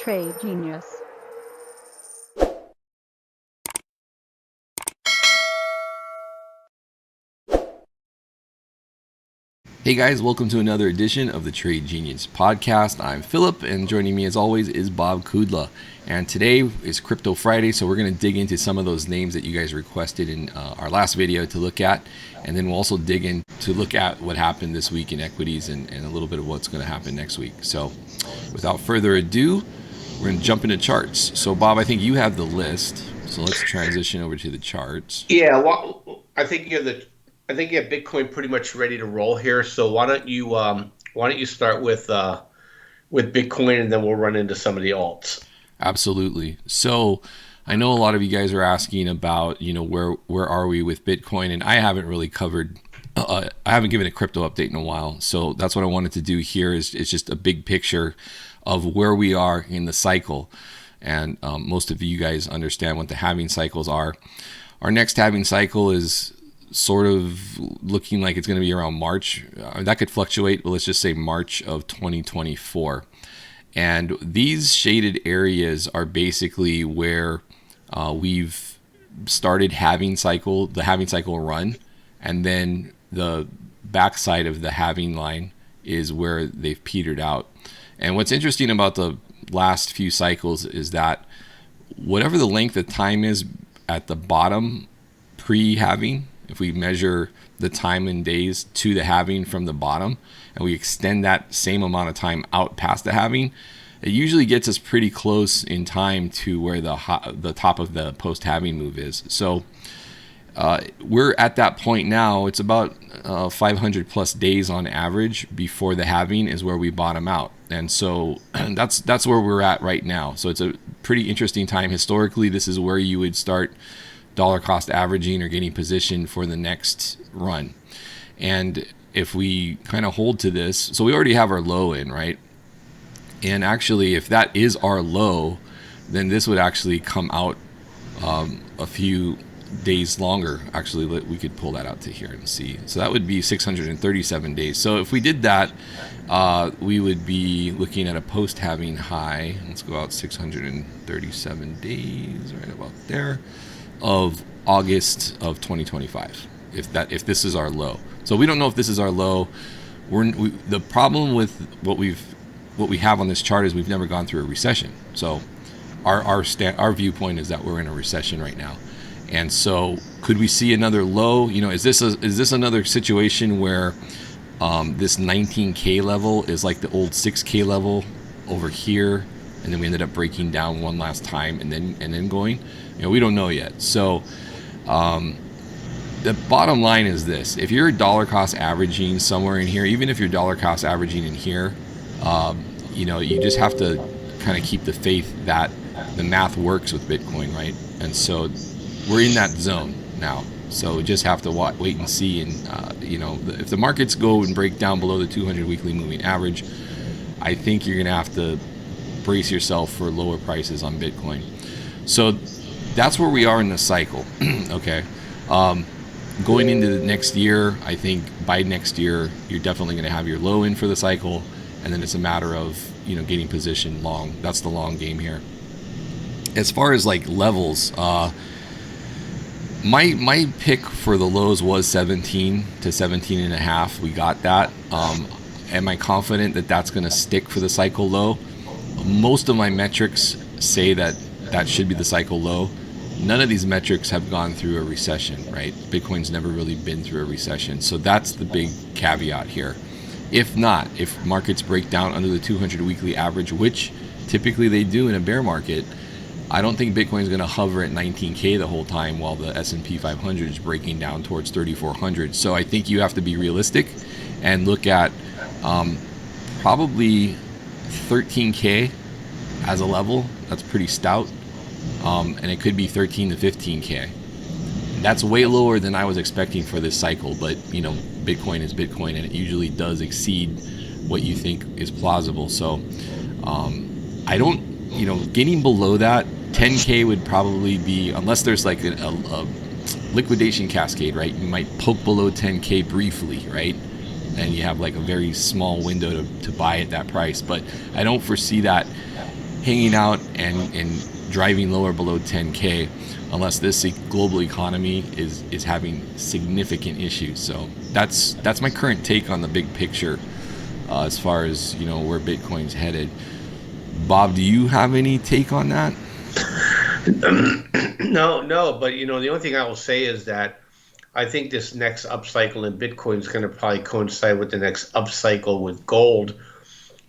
Trade Genius. Hey guys, welcome to another edition of the Trade Genius podcast. I'm Philip, and joining me as always is Bob Kudla. And today is Crypto Friday, so we're going to dig into some of those names that you guys requested in our last video to look at. And then we'll also dig in to look at what happened this week in equities and a little bit of what's going to happen next week. So without further ado, we're going to jump into charts. So Bob, I think you have the list. So let's transition over to the charts. Yeah, well, I think you have Bitcoin pretty much ready to roll here. So why don't you start with Bitcoin, and then we'll run into some of the alts. Absolutely. So I know a lot of you guys are asking about, where are we with Bitcoin? And I haven't really covered, I haven't given a crypto update in a while. So that's what I wanted to do here is just a big picture of where we are in the cycle. And most of you guys understand what the halving cycles are. Our next halving cycle is sort of looking like it's going to be around March. That could fluctuate, but let's just say March of 2024. And these shaded areas are basically where we've started the halving cycle run, and then the backside of the halving line is where they've petered out. And what's interesting about the last few cycles is that whatever the length of time is at the bottom pre-halving, if we measure the time in days to the halving from the bottom and we extend that same amount of time out past the halving, it usually gets us pretty close in time to where the top of the post-halving move is. So we're at that point now. It's about 500 plus days on average before the halving is where we bottom out. And so that's where we're at right now. So it's a pretty interesting time. Historically, this is where you would start dollar cost averaging or getting positioned for the next run. And if we kind of hold to this, so we already have our low in, right? And actually, if that is our low, then this would actually come out a few days longer. Actually, we could pull that out to here and see. So that would be 637 days. So if we did that, we would be looking at a post-halving high. Let's go out 637 days, right about there, of August of 2025. If this is our low, so we don't know if this is our low. The problem with what we have on this chart is we've never gone through a recession. So our viewpoint is that we're in a recession right now. And so could we see another low? Is this another situation where this 19K level is like the old 6K level over here, and then we ended up breaking down one last time and then going? We don't know yet. So the bottom line is this: if you're dollar cost averaging somewhere in here, even if you're dollar cost averaging in here, you just have to kind of keep the faith that the math works with Bitcoin, right? And so we're in that zone now. So we just have to wait and see. And if the markets go and break down below the 200 weekly moving average, I think you're going to have to brace yourself for lower prices on Bitcoin. So that's where we are in the cycle. Okay. Going into the next year, I think by next year, you're definitely going to have your low in for the cycle. And then it's a matter of, getting positioned long. That's the long game here. As far as like levels, my pick for the lows was 17 to 17 and a half. We got that. Am I confident that that's going to stick for the cycle low? Most of my metrics say that should be the cycle low. None of these metrics have gone through a recession, right? Bitcoin's never really been through a recession. So that's the big caveat here. If markets break down under the 200 weekly average, which typically they do in a bear market, I don't think Bitcoin's going to hover at 19K the whole time while the S&P 500 is breaking down towards 3,400. So I think you have to be realistic and look at probably 13K as a level. That's pretty stout. And it could be 13 to 15K. That's way lower than I was expecting for this cycle, but Bitcoin is Bitcoin, and it usually does exceed what you think is plausible. So I don't, getting below that, 10K would probably be, unless there's like a liquidation cascade, right? You might poke below 10K briefly, right? And you have like a very small window to buy at that price. But I don't foresee that hanging out and driving lower below 10K unless this global economy is having significant issues. So that's my current take on the big picture as far as where Bitcoin's headed. Bob, do you have any take on that? No, but the only thing I will say is that I think this next upcycle in Bitcoin is going to probably coincide with the next upcycle with gold.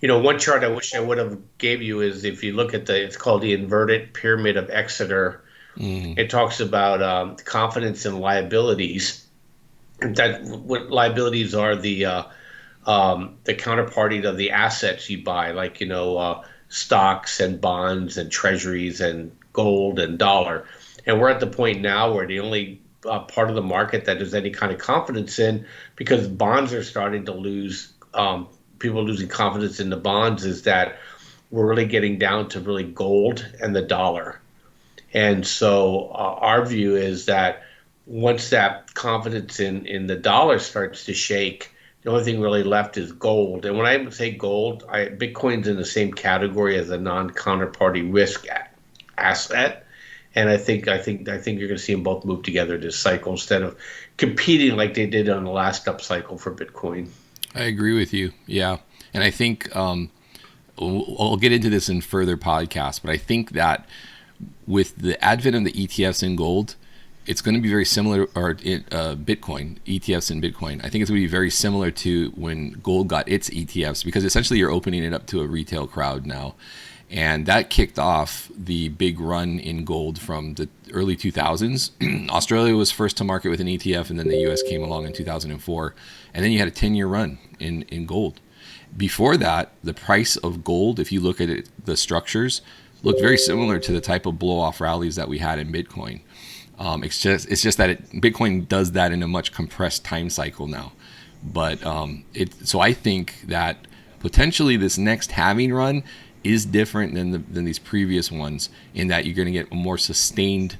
One chart I wish I would have gave you is if you look at it's called the inverted pyramid of Exeter. Mm. It talks about confidence in liabilities. That what liabilities are the counterparty to the assets you buy, like stocks and bonds and treasuries and gold and dollar. And we're at the point now where the only part of the market that there's any kind of confidence in, because bonds are starting to lose, people are losing confidence in the bonds, is that we're really getting down to really gold and the dollar. And so our view is that once that confidence in the dollar starts to shake, the only thing really left is gold. And when I say gold, Bitcoin's in the same category as a non-counterparty risk asset. And I think you're going to see them both move together this cycle instead of competing like they did on the last up cycle for Bitcoin. I agree with you. Yeah, and I think I'll get into this in further podcasts, but I think that with the advent of the ETFs in gold, it's going to be very similar, or Bitcoin, ETFs in Bitcoin. I think it's going to be very similar to when gold got its ETFs, because essentially you're opening it up to a retail crowd now. And that kicked off the big run in gold from the early 2000s. Australia was first to market with an ETF, and then the US came along in 2004. And then you had a 10-year run in gold. Before that, the price of gold, if you look at it, the structures, looked very similar to the type of blow-off rallies that we had in Bitcoin. It's just that Bitcoin does that in a much compressed time cycle now. But so I think that potentially this next halving run is different than these previous ones, in that you're going to get a more sustained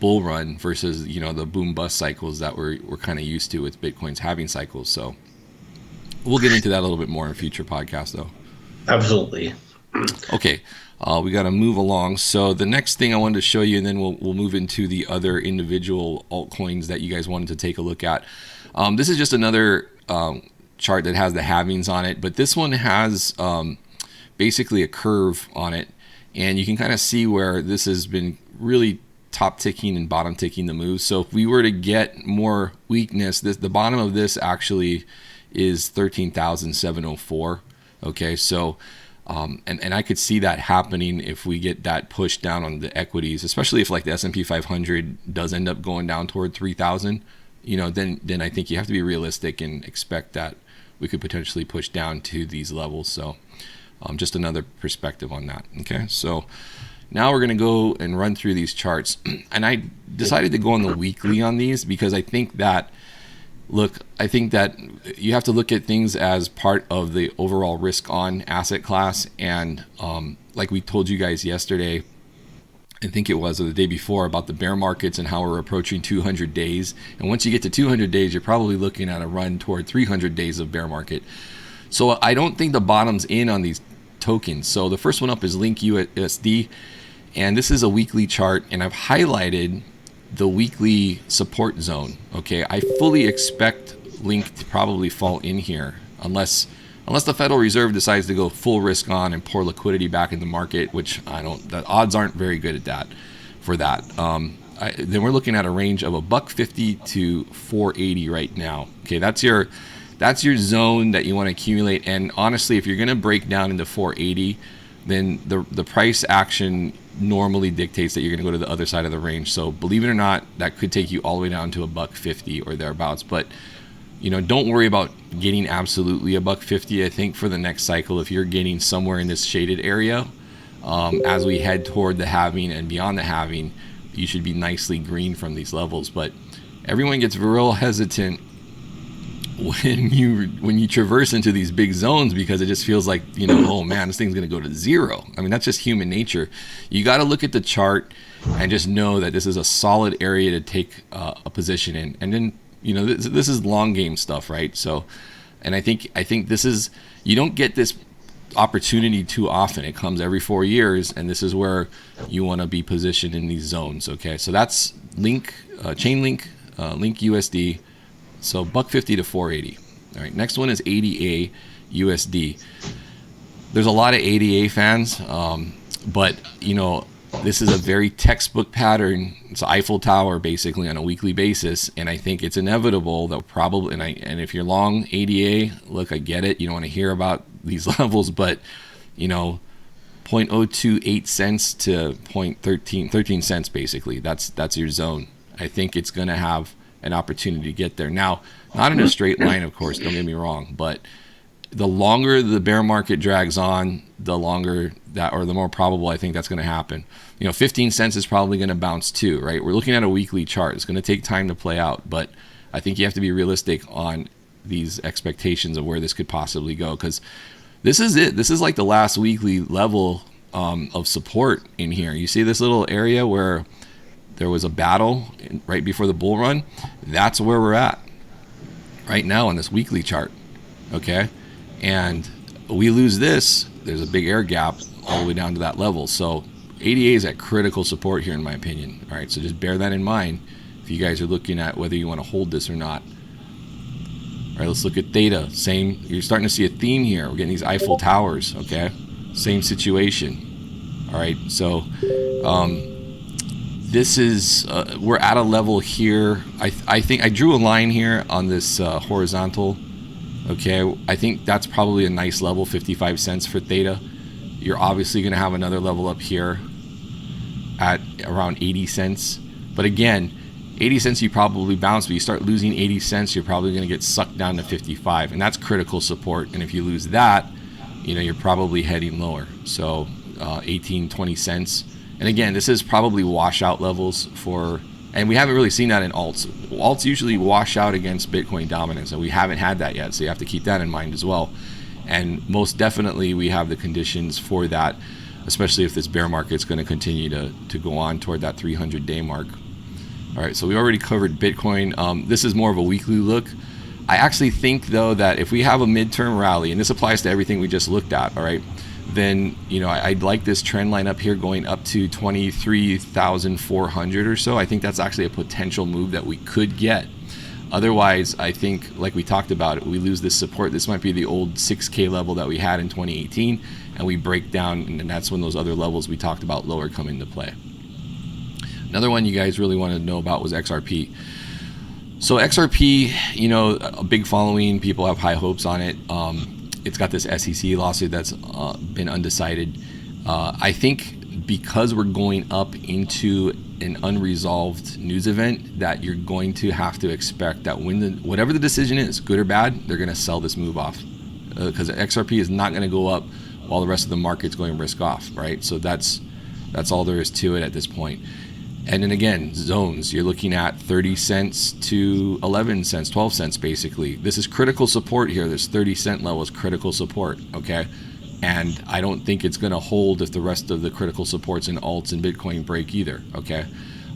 bull run versus the boom bust cycles that we're kind of used to with Bitcoin's halving cycles. So we'll get into that a little bit more in future podcasts, though. Absolutely. Okay. We got to move along. So the next thing I wanted to show you, and then we'll move into the other individual altcoins that you guys wanted to take a look at. This is just another chart that has the halvings on it, but this one has basically a curve on it, and you can kind of see where this has been really top ticking and bottom ticking the moves. So if we were to get more weakness, the bottom of this actually is 13,704. Okay, so and I could see that happening if we get that pushed down on the equities, especially if like the S&P 500 does end up going down toward 3,000. Then I think you have to be realistic and expect that we could potentially push down to these levels. So just another perspective on that. Okay, so now we're going to go and run through these charts. And I decided to go on the weekly on these because I think that you have to look at things as part of the overall risk on asset class. And like we told you guys yesterday, I think it was, or the day before, about the bear markets and how we're approaching 200 days. And once you get to 200 days, you're probably looking at a run toward 300 days of bear market. So I don't think the bottom's in on these tokens. So the first one up is Link USD. And this is a weekly chart. And I've highlighted the weekly support zone. Okay, I fully expect Link to probably fall in here unless the Federal Reserve decides to go full risk on and pour liquidity back in the market, which the odds aren't very good at that. Then we're looking at a range of $1.50 to $4.80 right now. Okay, that's your zone that you want to accumulate. And honestly, if you're going to break down into 480, then the price action normally dictates that you're going to go to the other side of the range. So believe it or not, that could take you all the way down to $1.50 or thereabouts. But don't worry about getting absolutely $1.50. I think for the next cycle, if you're getting somewhere in this shaded area, as we head toward the halving and beyond the halving, you should be nicely green from these levels. But everyone gets real hesitant when you traverse into these big zones, because it just feels like, oh man, this thing's going to go to zero. I mean, that's just human nature. You got to look at the chart and just know that this is a solid area to take a position in. And then, this is long game stuff, right? So, and I think this is, you don't get this opportunity too often. It comes every 4 years, and this is where you want to be positioned in these zones. Okay, so that's Link, Chainlink, Link USD. So $1.50 to 480. All right, next one is ADA USD. There's a lot of ADA fans, but this is a very textbook pattern. It's an Eiffel Tower basically on a weekly basis, and I think it's inevitable that probably. And if you're long ADA, look, I get it. You don't want to hear about these levels, but 0.028 cents to 0.13 cents basically. That's your zone. I think it's going to have an opportunity to get there. Now, not in a straight line, of course. Don't get me wrong, but the longer the bear market drags on, the longer that, or the more probable I think that's going to happen. 15 cents is probably going to bounce too, right? We're looking at a weekly chart. It's going to take time to play out, but I think you have to be realistic on these expectations of where this could possibly go, because this is it. This is like the last weekly level of support in here. You see this little area where there was a battle right before the bull run? That's where we're at right now on this weekly chart, okay? And we lose this, there's a big air gap all the way down to that level. So ADA is at critical support here in my opinion. All right, so just bear that in mind if you guys are looking at whether you want to hold this or not. All right, let's look at theta. Same, you're starting to see a theme here. We're getting these Eiffel Towers, okay? Same situation. All right, so this is, we're at a level here. I think I drew a line here on this horizontal. Okay, I think that's probably a nice level, 55 cents for theta. You're obviously going to have another level up here at around 80 cents. But again, 80 cents you probably bounce, but you start losing 80 cents, you're probably going to get sucked down to 55. And that's critical support. And if you lose that, you're probably heading lower. So 18, 20 cents. And again, this is probably washout levels for... And we haven't really seen that in alts. Alts usually wash out against Bitcoin dominance, and we haven't had that yet, so you have to keep that in mind as well. And most definitely we have the conditions for that, especially if this bear market's going to continue to go on toward that 300-day mark. All right, so we already covered Bitcoin. This is more of a weekly look. I actually think, though, that if we have a midterm rally, and this applies to everything we just looked at, all right, then I'd like this trend line up here going up to 23,400 or so. I think that's actually a potential move that we could get. Otherwise, I think, like we talked about, we lose this support. This might be the old 6K level that we had in 2018, and we break down, and that's when those other levels we talked about lower come into play. Another one you guys really wanted to know about was XRP. So XRP, a big following. People have high hopes on it. It's got this SEC lawsuit that's been undecided. I think because we're going up into an unresolved news event, that you're going to have to expect that when whatever the decision is, good or bad, they're going to sell this move off, because XRP is not going to go up while the rest of the market's going risk off, right? So that's all there is to it at this point. And then again, zones, you're looking at 30 cents to 11 cents, 12 cents basically. This is critical support here. This 30 cent level is critical support, okay? And I don't think it's going to hold if the rest of the critical supports in alts and Bitcoin break either, okay?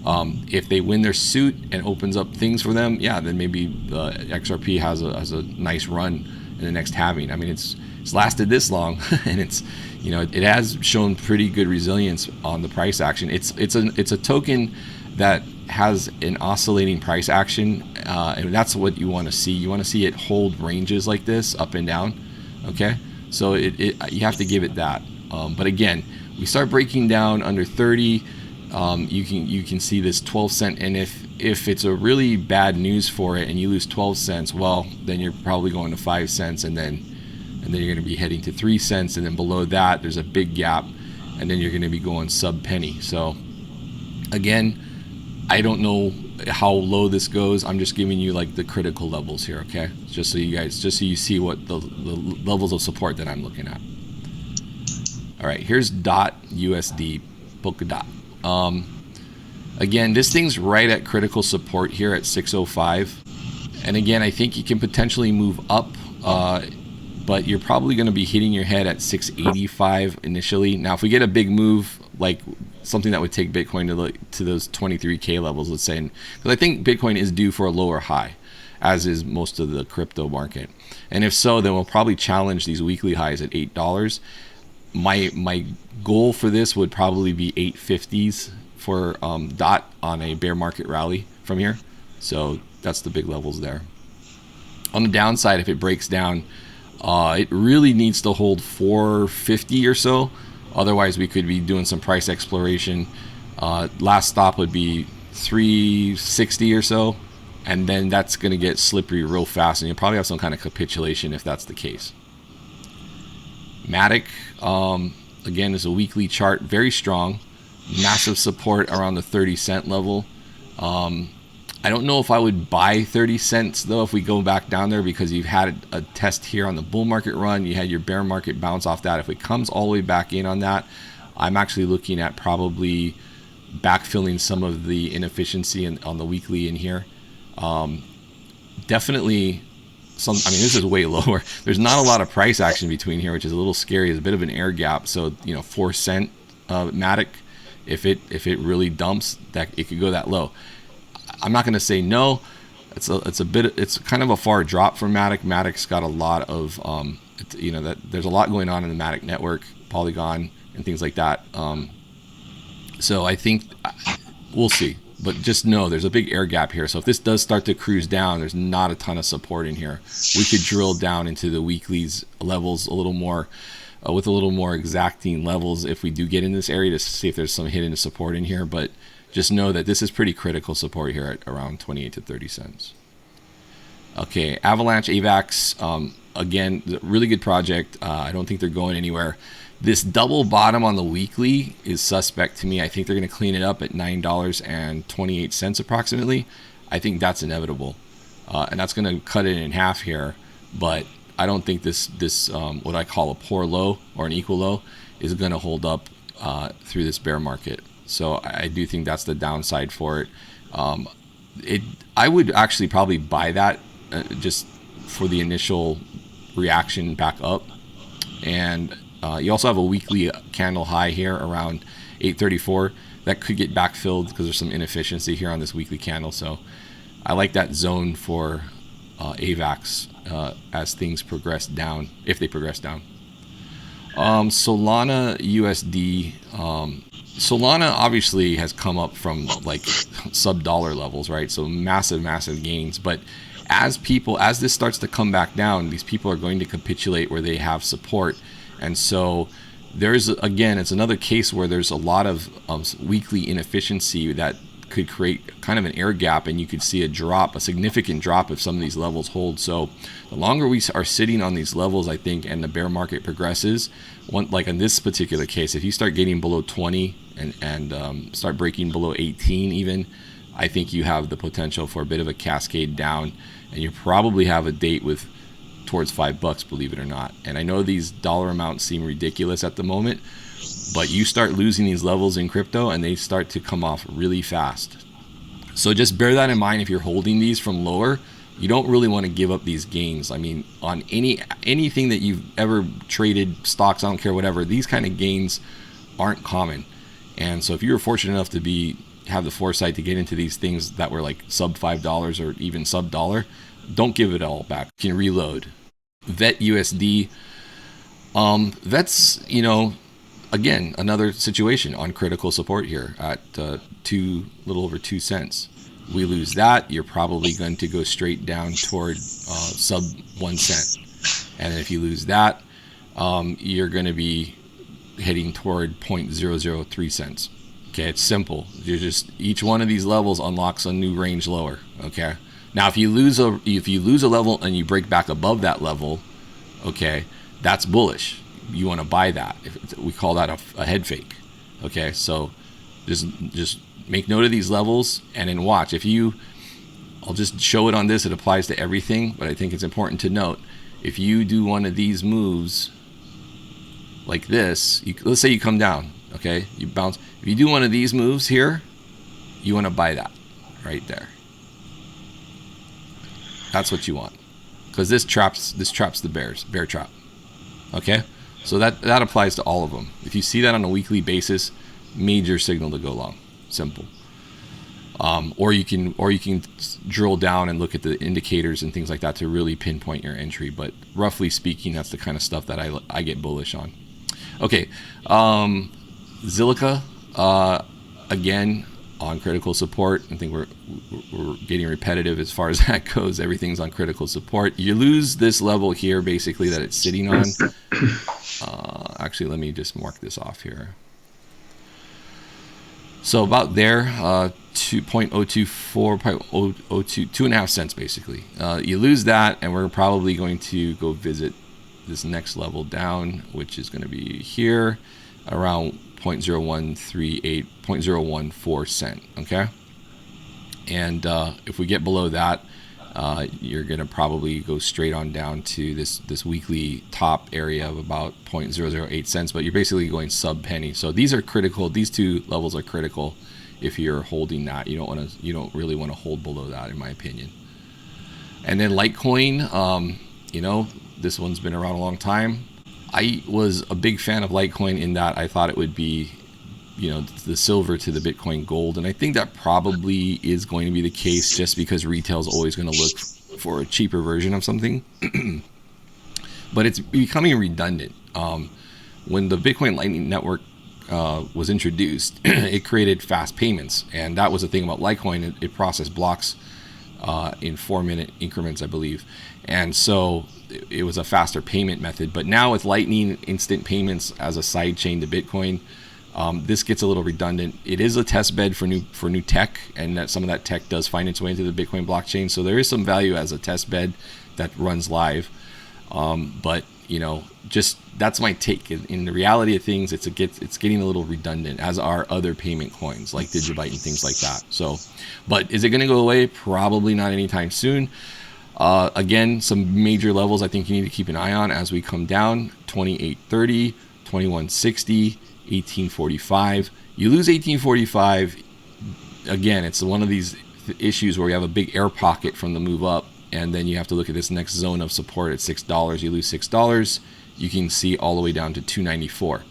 If they win their suit and opens up things for them, yeah, then maybe XRP has a nice run in the next halving. I mean, it's lasted this long, and it's, it has shown pretty good resilience on the price action. It's a token that has an oscillating price action, and that's what you want to see. You want to see it hold ranges like this, up and down. Okay, so you have to give it that. But again, we start breaking down under 30. You can see this 12 cent, and if it's a really bad news for it and you lose 12 cents, well, then you're probably going to 5 cents, and then you're going to be heading to 3 cents, and then below that there's a big gap, and then you're going to be going sub penny. So again, I don't know how low this goes. I'm just giving you like the critical levels here, okay? Just so you see what the levels of support that I'm looking at. All right, here's USD, Polkadot. Again, this thing's right at critical support here at 605, and again, I think you can potentially move up, but you're probably going to be hitting your head at 685 initially. Now, if we get a big move, like something that would take Bitcoin to those 23K levels, let's say, because I think Bitcoin is due for a lower high. as is most of the crypto market. And if so, then we'll probably challenge these weekly highs at $8. My goal for this would probably be 850s for DOT on a bear market rally from here. So that's the big levels there. On the downside, if it breaks down, it really needs to hold 450 or so. Otherwise, we could be doing some price exploration. Last stop would be 360 or so, and then that's going to get slippery real fast, and you'll probably have some kind of capitulation if that's the case. Matic, again, is a weekly chart, very strong, massive support around the 30-cent level. I don't know if I would buy 30 cents though if we go back down there, because you've had a test here on the bull market run, you had your bear market bounce off that. If it comes all the way back in on that, I'm actually looking at probably backfilling some of the inefficiency on the weekly in here. Definitely some, I mean, this is way lower. There's not a lot of price action between here, which is a little scary. It's a bit of an air gap. So, 4 cent Matic, if it really dumps, that it could go that low. I'm not going to say no. It's kind of a far drop from Matic. Matic's got a lot of that there's a lot going on in the Matic network, Polygon and things like that. So I think we'll see, but just know there's a big air gap here. So if this does start to cruise down, there's not a ton of support in here. We could drill down into the weeklies levels a little more, with a little more exacting levels if we do get in this area, to see if there's some hidden support in here. But just know that this is pretty critical support here at around 28 to 30 cents. Okay, Avalanche AVAX, again, really good project. I don't think they're going anywhere. This double bottom on the weekly is suspect to me. I think they're going to clean it up at $9.28 approximately. I think that's inevitable, and that's going to cut it in half here. But I don't think this what I call a poor low or an equal low is going to hold up through this bear market. So I do think that's the downside for it. I would actually probably buy that just for the initial reaction back up. And you also have a weekly candle high here around 834 that could get backfilled because there's some inefficiency here on this weekly candle. So I like that zone for AVAX as things progress down, if they progress down. Solana USD. Solana obviously has come up from like sub-dollar levels, right? So massive gains. But as this starts to come back down, these people are going to capitulate where they have support. And so there's, again, it's another case where there's a lot of weekly inefficiency that could create kind of an air gap, and you could see a significant drop if some of these levels hold. So the longer we are sitting on these levels, I think, and the bear market progresses, like in this particular case, if you start getting below 20 and start breaking below 18 even, I think you have the potential for a bit of a cascade down, and you probably have a date with towards $5, believe it or not. And I know these dollar amounts seem ridiculous at the moment, but you start losing these levels in crypto and they start to come off really fast. So just bear that in mind if you're holding these from lower. You don't really want to give up these gains. I mean, on anything that you've ever traded, stocks, I don't care, whatever, these kind of gains aren't common. And so if you were fortunate enough to have the foresight to get into these things that were like sub $5 or even sub dollar, don't give it all back. You can reload. VET USD. That's, again, another situation on critical support here at little over 2 cents. We lose that, you're probably going to go straight down toward sub 1 cent. And if you lose that, you're going to be heading toward 0.003 cents. Okay, it's simple. You're just, each one of these levels unlocks a new range lower. Okay. Now, if you lose a level and you break back above that level, okay, that's bullish. You want to buy that. We call that a head fake. Okay, so just make note of these levels and then watch. I'll just show it on this. It applies to everything, but I think it's important to note, if you do one of these moves like this, let's say you come down, okay, you bounce. If you do one of these moves here, you want to buy that right there. That's what you want, because this traps the bear trap. Okay, so that applies to all of them. If you see that on a weekly basis, major signal to go long. Simple. Or you can drill down and look at the indicators and things like that to really pinpoint your entry. But roughly speaking, that's the kind of stuff that I get bullish on. Okay, Zilica, again on critical support. I think we're getting repetitive as far as that goes. Everything's on critical support. You lose this level here, basically, that it's sitting on. Actually, let me just mark this off here. So about there, 2.024, 0.002, 2.5 cents basically. You lose that, and we're probably going to go visit this next level down, which is going to be here, around 0.0138, 0.014 cent. Okay, and if we get below that, you're going to probably go straight on down to this weekly top area of about 0.008 cents, but you're basically going sub penny. So these are critical. These two levels are critical. If you're holding that, you don't really want to hold below that, in my opinion. And then Litecoin, this one's been around a long time. I was a big fan of Litecoin in that I thought it would be, the silver to the Bitcoin gold. And I think that probably is going to be the case, just because retail is always going to look for a cheaper version of something. But it's becoming redundant. When the Bitcoin Lightning Network was introduced, it created fast payments. And that was the thing about Litecoin. It processed blocks in 4-minute increments, I believe. And so it was a faster payment method. But now with Lightning instant payments as a side chain to Bitcoin, this gets a little redundant. It is a test bed for new tech, and that some of that tech does find its way into the Bitcoin blockchain. So there is some value as a test bed that runs live. But just that's my take. In the reality of things, it's getting a little redundant, as are other payment coins like Digibyte and things like that. So, but is it going to go away? Probably not anytime soon. Again, some major levels I think you need to keep an eye on as we come down: 2830, 2160, 1845. You lose 1845, again, it's one of these issues where you have a big air pocket from the move up, and then you have to look at this next zone of support at $6. You lose $6. You can see all the way down to 294.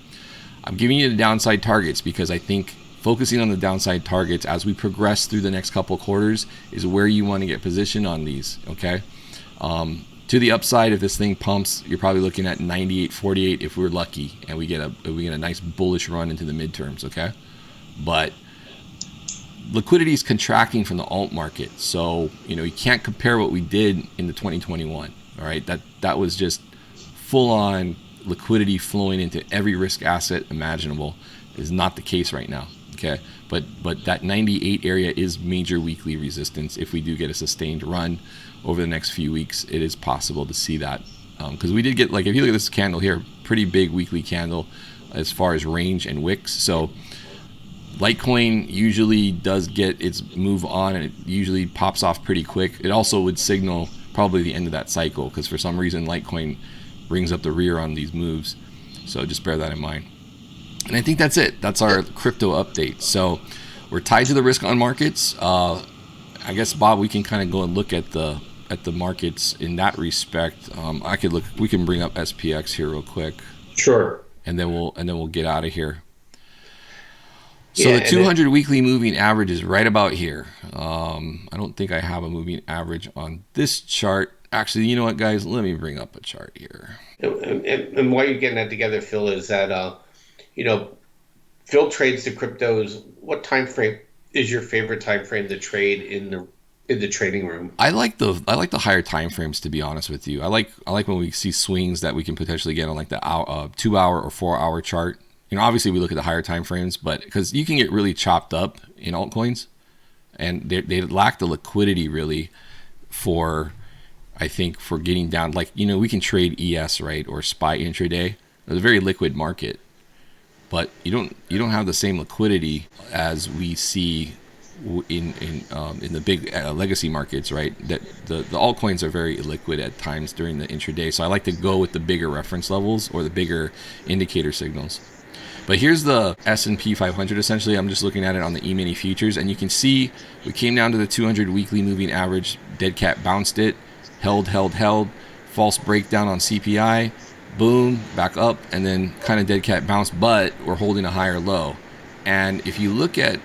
I'm giving you the downside targets because I think focusing on the downside targets as we progress through the next couple quarters is where you want to get positioned on these. Okay. To the upside, if this thing pumps, you're probably looking at 98.48 if we're lucky and we get a nice bullish run into the midterms. Okay, but liquidity is contracting from the alt market, so you can't compare what we did in the 2021. All right, that was just full on liquidity flowing into every risk asset imaginable. Is not the case right now. Okay, but that 98 area is major weekly resistance. If we do get a sustained run over the next few weeks, it is possible to see that, because we did get, like, if you look at this candle here, pretty big weekly candle as far as range and wicks. So Litecoin usually does get its move on, and it usually pops off pretty quick. It also would signal probably the end of that cycle, because for some reason Litecoin brings up the rear on these moves. So just bear that in mind. And I think that's it. That's our crypto update. So we're tied to the risk on markets. I guess, Bob, we can kind of go and look at the markets in that respect. We can bring up SPX here real quick. Sure. And then we'll get out of here. So the 200 weekly moving average is right about here. I don't think I have a moving average on this chart. Actually, you know what, guys? Let me bring up a chart here. And why you're getting that together, Phil, is that Phil trades the cryptos. What time frame is your favorite time frame to trade in the trading room? I like the higher time frames, to be honest with you. I like when we see swings that we can potentially get on like the 2 hour or 4 hour chart. Obviously we look at the higher time frames, but because you can get really chopped up in altcoins, and they lack the liquidity really for getting down. Like, we can trade ES, right, or SPY intraday. It's a very liquid market, but you don't have the same liquidity as we see in the big legacy markets, right? That the altcoins are very illiquid at times during the intraday. So I like to go with the bigger reference levels or the bigger indicator signals. But here's the S&P 500 essentially. I'm just looking at it on the E-mini futures, and you can see we came down to the 200 weekly moving average. Dead cat bounced it, held, false breakdown on CPI, boom, back up, and then kind of dead cat bounce, but we're holding a higher low. And if you look at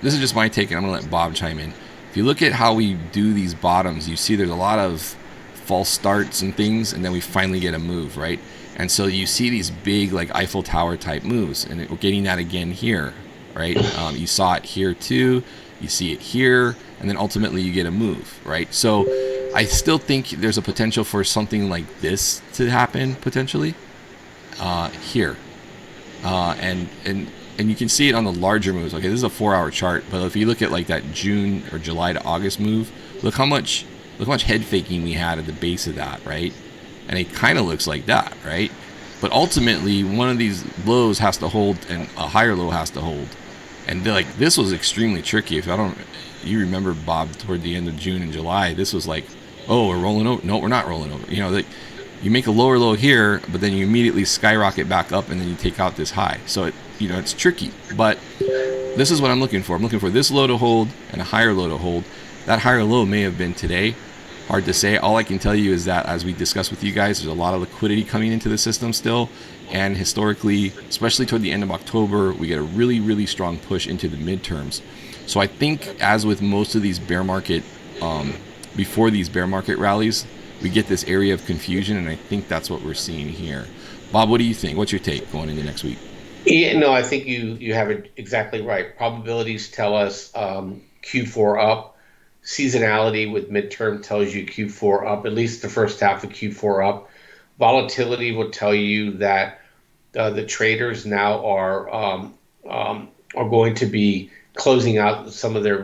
This is just my take, and I'm gonna let Bob chime in. If you look at how we do these bottoms, you see there's a lot of false starts and things, and then we finally get a move, right? And so you see these big like Eiffel Tower type moves, and we're getting that again here, right? You saw it here too. You see it here, and then ultimately you get a move, right? So I still think there's a potential for something like this to happen potentially here, and you can see it on the larger moves. Okay, this is a 4 hour chart, but if you look at like that June or July to August move, look how much head faking we had at the base of that, right? And it kind of looks like that, right? But ultimately, one of these lows has to hold, and a higher low has to hold. And like this was extremely tricky. If I don't, you remember Bob toward the end of June and July, this was like, oh, we're rolling over. No, we're not rolling over. You know, like you make a lower low here, but then you immediately skyrocket back up, and then you take out this high. So it's tricky. But this is what I'm looking for. I'm looking for this low to hold and a higher low to hold. That higher low may have been today. Hard to say. All I can tell you is that as we discussed with you guys, there's a lot of liquidity coming into the system still. And historically, especially toward the end of October, we get a really, really strong push into the midterms. So I think, as with most of these bear market, before these bear market rallies, we get this area of confusion, and I think that's what we're seeing here. Bob, what do you think? What's your take going into next week? Yeah, no, I think you have it exactly right. Probabilities tell us Q4 up. Seasonality with midterm tells you Q4 up, at least the first half of Q4 up. Volatility will tell you that the traders now are going to be closing out some of their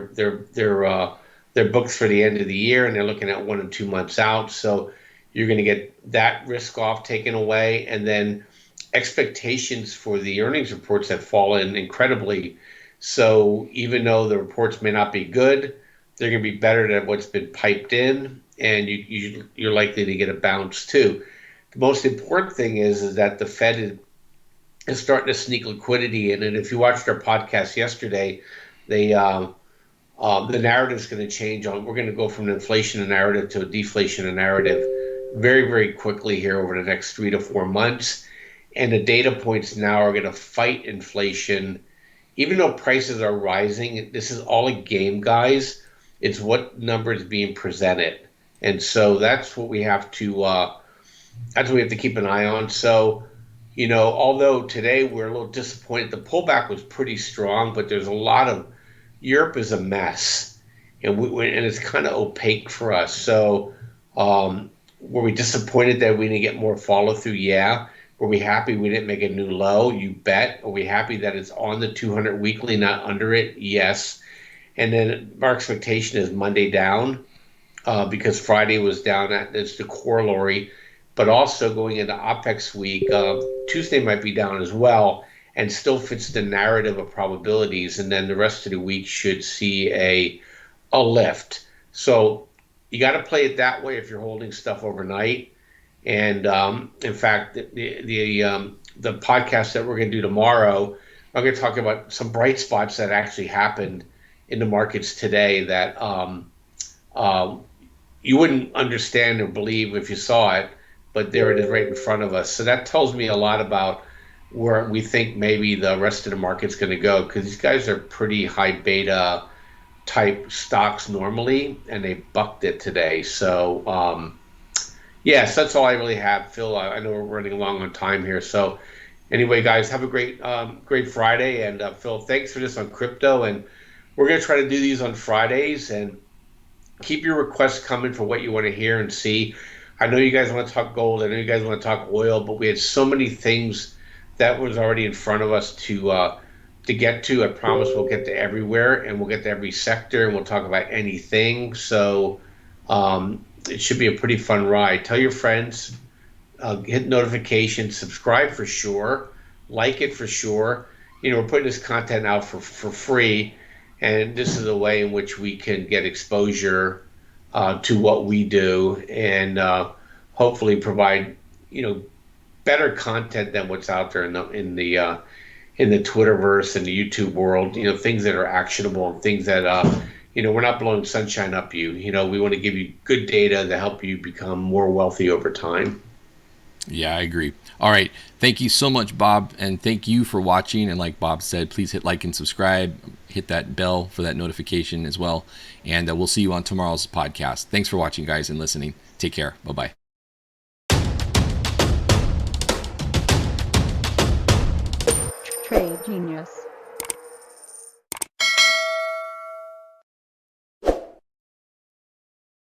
books for the end of the year, and they're looking at 1 and 2 months out. So you're going to get that risk off taken away, and then expectations for the earnings reports have fallen incredibly. So even though the reports may not be good, they're going to be better than what's been piped in, and you're likely to get a bounce too. The most important thing is that the Fed is starting to sneak liquidity in. And if you watched our podcast yesterday, they the narrative is going to change. We're going to go from an inflation narrative to a deflation narrative very, very quickly here over the next 3 to 4 months. And the data points now are going to fight inflation. Even though prices are rising, this is all a game, guys. It's what number is being presented. And so that's what we have to keep an eye on. So, although today we're a little disappointed, the pullback was pretty strong, but there's a lot of Europe is a mess, and and it's kind of opaque for us. So, were we disappointed that we didn't get more follow through? Yeah. Were we happy we didn't make a new low? You bet. Are we happy that it's on the 200 weekly, not under it? Yes. And then our expectation is Monday down because Friday was down. That's the corollary. But also going into OPEX week, Tuesday might be down as well, and still fits the narrative of probabilities. And then the rest of the week should see a lift. So you got to play it that way if you're holding stuff overnight. And in fact, the podcast that we're going to do tomorrow, I'm going to talk about some bright spots that actually happened in the markets today that you wouldn't understand or believe if you saw it, but there it is right in front of us. So that tells me a lot about where we think maybe the rest of the market's going to go, because these guys are pretty high beta type stocks normally, and they bucked it today. So yes, that's all I really have, Phil. I know we're running along on time here. So anyway, guys, have a great Friday. And Phil, thanks for this on crypto. And we're going to try to do these on Fridays, and keep your requests coming for what you want to hear and see. I know you guys want to talk gold. I know you guys want to talk oil, but we had so many things that was already in front of us to get to. I promise we'll get to everywhere, and we'll get to every sector, and we'll talk about anything. So it should be a pretty fun ride. Tell your friends, hit notifications, subscribe for sure, like it for sure. We're putting this content out for free, and this is a way in which we can get exposure to what we do, and hopefully provide better content than what's out there in the Twitterverse and the YouTube world. Things that are actionable and things that we're not blowing sunshine up you. We want to give you good data to help you become more wealthy over time. Yeah, I agree. All right. Thank you so much, Bob. And thank you for watching. And like Bob said, please hit like and subscribe. Hit that bell for that notification as well. And we'll see you on tomorrow's podcast. Thanks for watching, guys, and listening. Take care. Bye bye. Trade Genius.